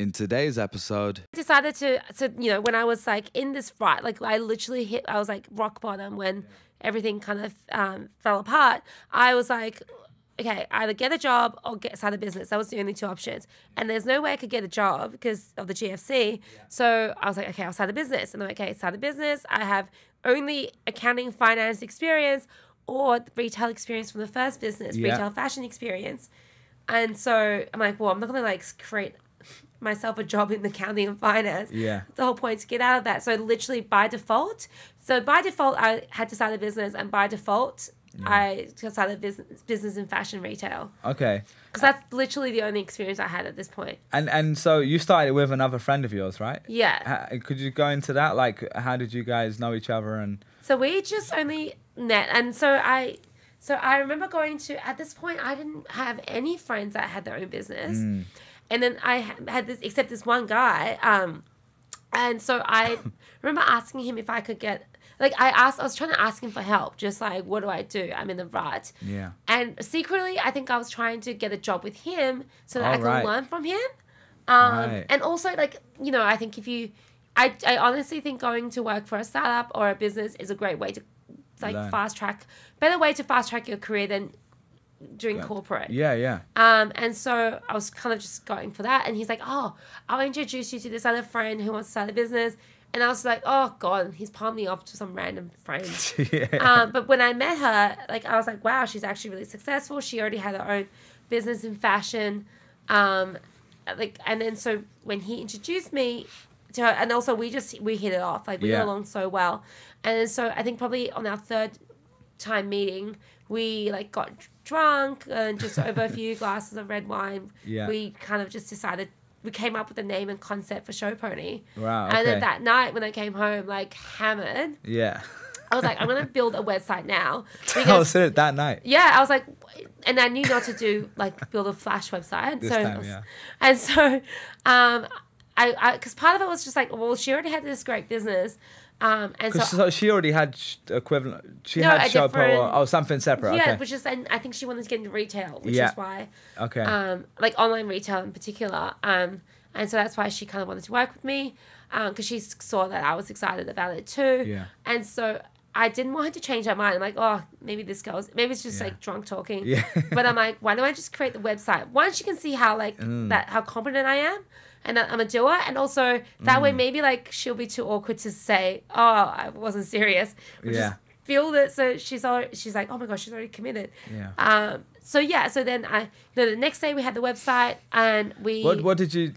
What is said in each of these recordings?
In today's episode, I decided to when I was like in this rut, like I literally I was like rock bottom when everything kind of fell apart. I was like, okay, either get a job or start a business. That was the only two options. And there's no way I could get a job because of the GFC. So I was like, okay, I'll start a business. And I'm like, okay, start a business. I have only accounting, finance experience or retail experience from the first business, retail fashion experience. And so I'm like, well, I'm not going to like create myself a job in accounting and finance. Yeah. The whole point is to get out of that. So literally by default, I had to start a business, and by default, I started business in fashion retail. Okay. Because that's literally the only experience I had at this point. And so you started with another friend of yours, right? Yeah. Could you go into that? Like, how did you guys know each other? And so we just only met, and so I remember going to, at this point, I didn't have any friends that had their own business. And then I had this, except this one guy. And so I remember asking him if I could get, like, I was trying to ask him for help. Just like, what do I do? I'm in the rut. Yeah. And secretly, I think I was trying to get a job with him so that I could learn from him. Right. And also, like, I think I honestly think going to work for a startup or a business is a great way to, like, better way to fast track your career than doing corporate. Yeah. And so I was kind of just going for that. And he's like, oh, I'll introduce you to this other friend who wants to start a business. And I was like, oh, God, he's palmed me off to some random friend. But when I met her, like, I was like, wow, she's actually really successful. She already had her own business in fashion. And then so when he introduced me to her, and also we hit it off. Like, we got along so well. And so I think probably on our third time meeting, we like got drunk and just over a few glasses of red wine. Yeah. We kind of just decided, we came up with a name and concept for Showpo. Wow. Okay. And then that night when I came home, like hammered. Yeah. I was like, I'm going to build a website now. That night. Yeah. I was like, and I knew not to do like build a Flash website. This time, yeah. And so, because part of it was just like, well, she already had this great business. And so she already had equivalent. She had Showpo or something separate. Yeah, okay. Which is, and I think she wanted to get into retail, which is why. Okay. Like online retail in particular. And so that's why she kind of wanted to work with me, because she saw that I was excited about it too. Yeah. And so I didn't want her to change her mind. I'm like, oh, maybe it's just like drunk talking. Yeah. But I'm like, why don't I just create the website? Once you can see how like how competent I am. And that I'm a doer, and also that way maybe like she'll be too awkward to say, "Oh, I wasn't serious." Just feel that. So she's like, "Oh my gosh, she's already committed." Yeah. So then the next day we had the website, and we. What did you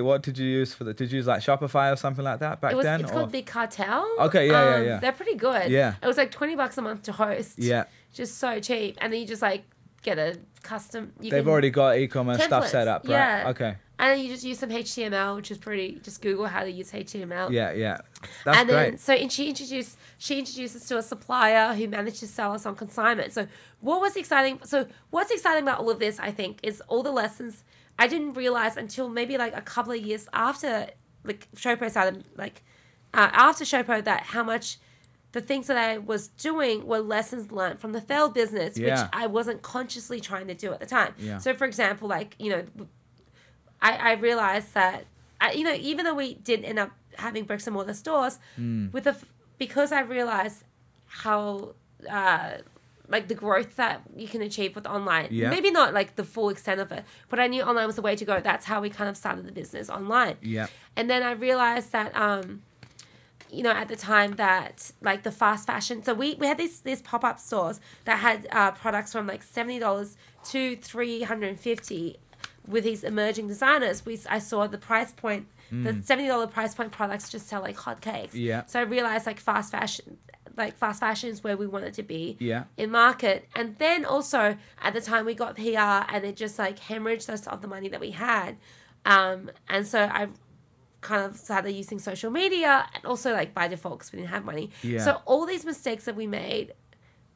What did you use for the? Did you use like Shopify or something like that back then? It's called Big Cartel. Okay, yeah. They're pretty good. Yeah. It was like $20 a month to host. Yeah. Just so cheap, and then you just like get a custom. They've already got e-commerce stuff set up, right? Yeah. Okay. And then you just use some HTML, which is pretty. Just Google how to use HTML. Yeah. That's great. And she introduced us to a supplier who managed to sell us on consignment. So what's exciting about all of this, I think, is all the lessons I didn't realize until maybe like a couple of years after like Showpo started, like after Showpo, that how much the things that I was doing were lessons learned from the failed business, which I wasn't consciously trying to do at the time. Yeah. So for example, like, I realized that, even though we did end up having bricks and mortar stores, because I realized how, like the growth that you can achieve with online, maybe not like the full extent of it, but I knew online was the way to go. That's how we kind of started the business online. Yeah. And then I realized that, at the time that like the fast fashion, so we had these pop-up stores that had products from like $70 to $350 with these emerging designers. I saw the price point, the $70 price point products just sell like hotcakes. Yeah. So I realized like fast fashion is where we wanted to be in market. And then also at the time we got PR, and it just like hemorrhaged us of the money that we had. And so I kind of started using social media, and also like by default because we didn't have money. Yeah. So all these mistakes that we made,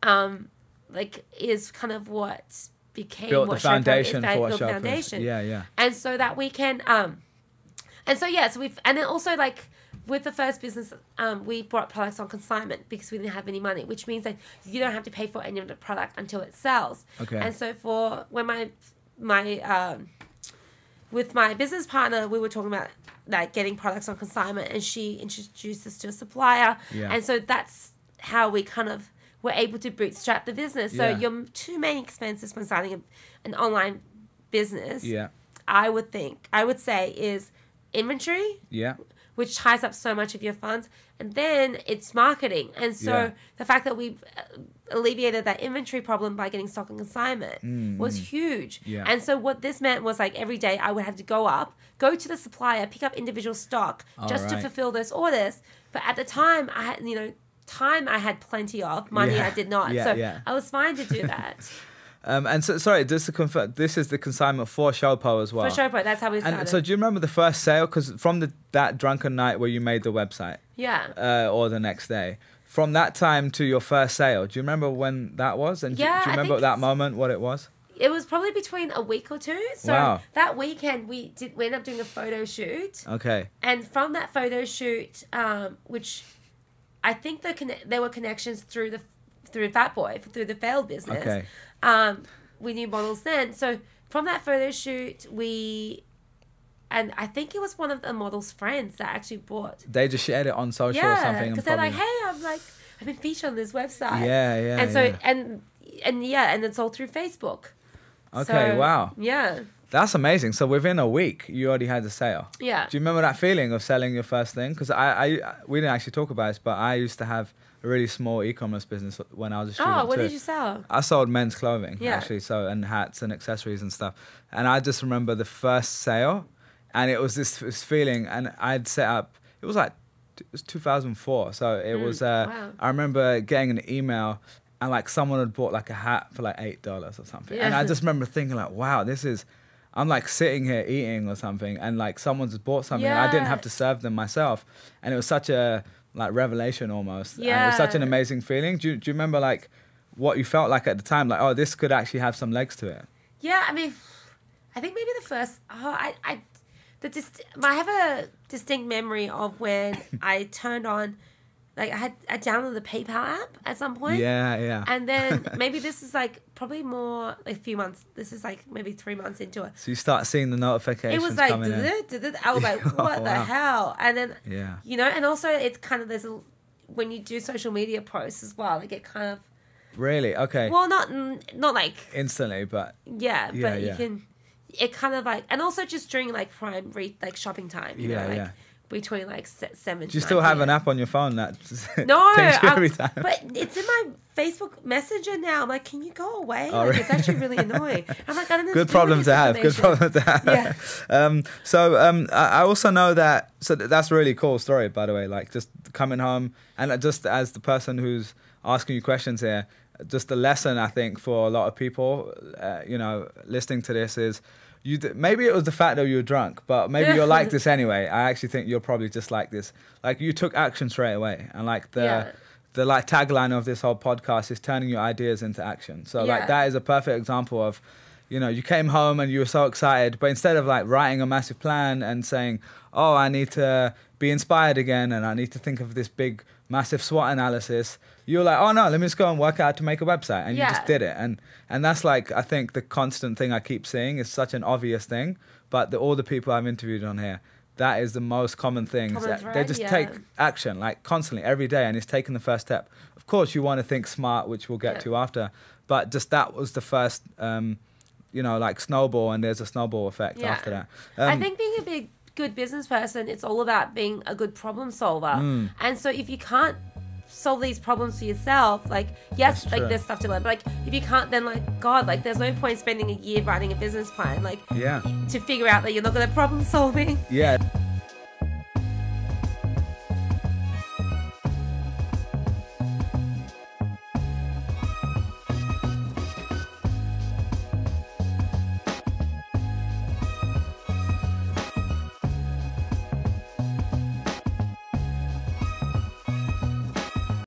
like is kind of what became built what the foundation Showpo, for what built Showpo foundation. Yeah. And so that we can, and then also like with the first business, we brought products on consignment because we didn't have any money, which means that you don't have to pay for any of the product until it sells. Okay. And so for when with my business partner, we were talking about like getting products on consignment, and she introduced us to a supplier. Yeah. And so that's how we kind of were able to bootstrap the business. So Yeah. your two main expenses when starting an online business, Yeah. I would say is inventory, Yeah. which ties up so much of your funds, and then it's marketing. And so Yeah. the fact that we've alleviated that inventory problem by getting stock on consignment was huge. Yeah. And so what this meant was like every day I would have to go to the supplier, pick up individual stock just to right. fulfill those orders. But at the time I had, time I had plenty of, money Yeah. I did not. Yeah, so yeah. I was fine to do that. And so, sorry, just to confirm, this is the consignment for Showpo as well. For Showpo, that's how we started. And so, do you remember the first sale? Because from that drunken night where you made the website, yeah. or the next day, from that time to your first sale, do you remember when that was? And Yeah, do you I remember think that moment, what it was? It was probably between a week or two. So Wow. that weekend we ended up doing a photo shoot. Okay. And from that photo shoot, which I think there were connections through Fat Boy, through the failed business. Okay. We knew models then. So from that photo shoot, and I think it was one of the model's friends that actually bought. They just shared it on social or Yeah, something. because they're like, hey, I've been featured on this website. Yeah, yeah. And so, yeah. and it's all through Facebook. Okay, So, wow. Yeah. That's amazing. So within a week, you already had the sale. Yeah. Do you remember that feeling of selling your first thing? Because we didn't actually talk about this, but I used to have a really small e-commerce business when I was a student. Oh, what too. did you sell? I sold men's clothing, Yeah. actually, and hats and accessories and stuff. And I just remember the first sale, and it was this feeling, and I'd set up, it was 2004, so it was, wow. I remember getting an email, and like someone had bought like a hat for like $8 or something. Yeah. And I just remember thinking like, wow, I'm like sitting here eating or something, and like someone's bought something, and I didn't have to serve them myself. And it was such a like revelation almost. Yeah. And it was such an amazing feeling. Do you remember like what you felt like at the time? Like, oh, this could actually have some legs to it. Yeah, I mean, I think maybe the first. I have a distinct memory of when I turned on, like I downloaded the PayPal app at some point. Yeah, yeah. And then maybe this is like probably more like a few months. This is like maybe 3 months into it. So you start seeing the notifications It was like, coming in. I was like, what the hell? And then, Yeah. and also it's kind of, when you do social media posts as well, like it kind of, Really? Okay. well, not like, Instantly, but yeah, but Yeah, you yeah. can, it kind of like, and also just during like prime like shopping time, you know, like yeah. between like 7 Do you still have an app on your phone that No, pings you every time? but it's in my Facebook Messenger now. I'm like, can you go away? Oh, Like, really? it's actually really annoying. I'm like, I don't know. Good problem to have. Good problem to have. Yeah. I also know that. So that's a really cool story, by the way. Like just coming home, and just as the person who's asking you questions here, just a lesson I think for a lot of people, listening to this is. Maybe it was the fact that you were drunk, but maybe you're like this anyway. I actually think you're probably just like this. Like you took action straight away, and like the like tagline of this whole podcast is turning your ideas into action. So like that is a perfect example of, you came home and you were so excited, but instead of like writing a massive plan and saying, oh, I need to be inspired again and I need to think of this big massive SWOT analysis, you were like, oh no, let me just go and work out to make a website, and you just did it. And that's like, I think the constant thing I keep seeing is such an obvious thing, but all the people I've interviewed on here, that is the most common thing. They just take action like constantly every day, and it's taking the first step. Of course, you want to think smart, which we'll get to after, but just that was the first, like snowball, and there's a snowball effect after that. I think being a good business person, it's all about being a good problem solver. And so if you can't solve these problems for yourself, like yes, like there's stuff to learn, but like if you can't, then like God, like there's no point spending a year writing a business plan, like to figure out that you're not good at problem solving. Yeah.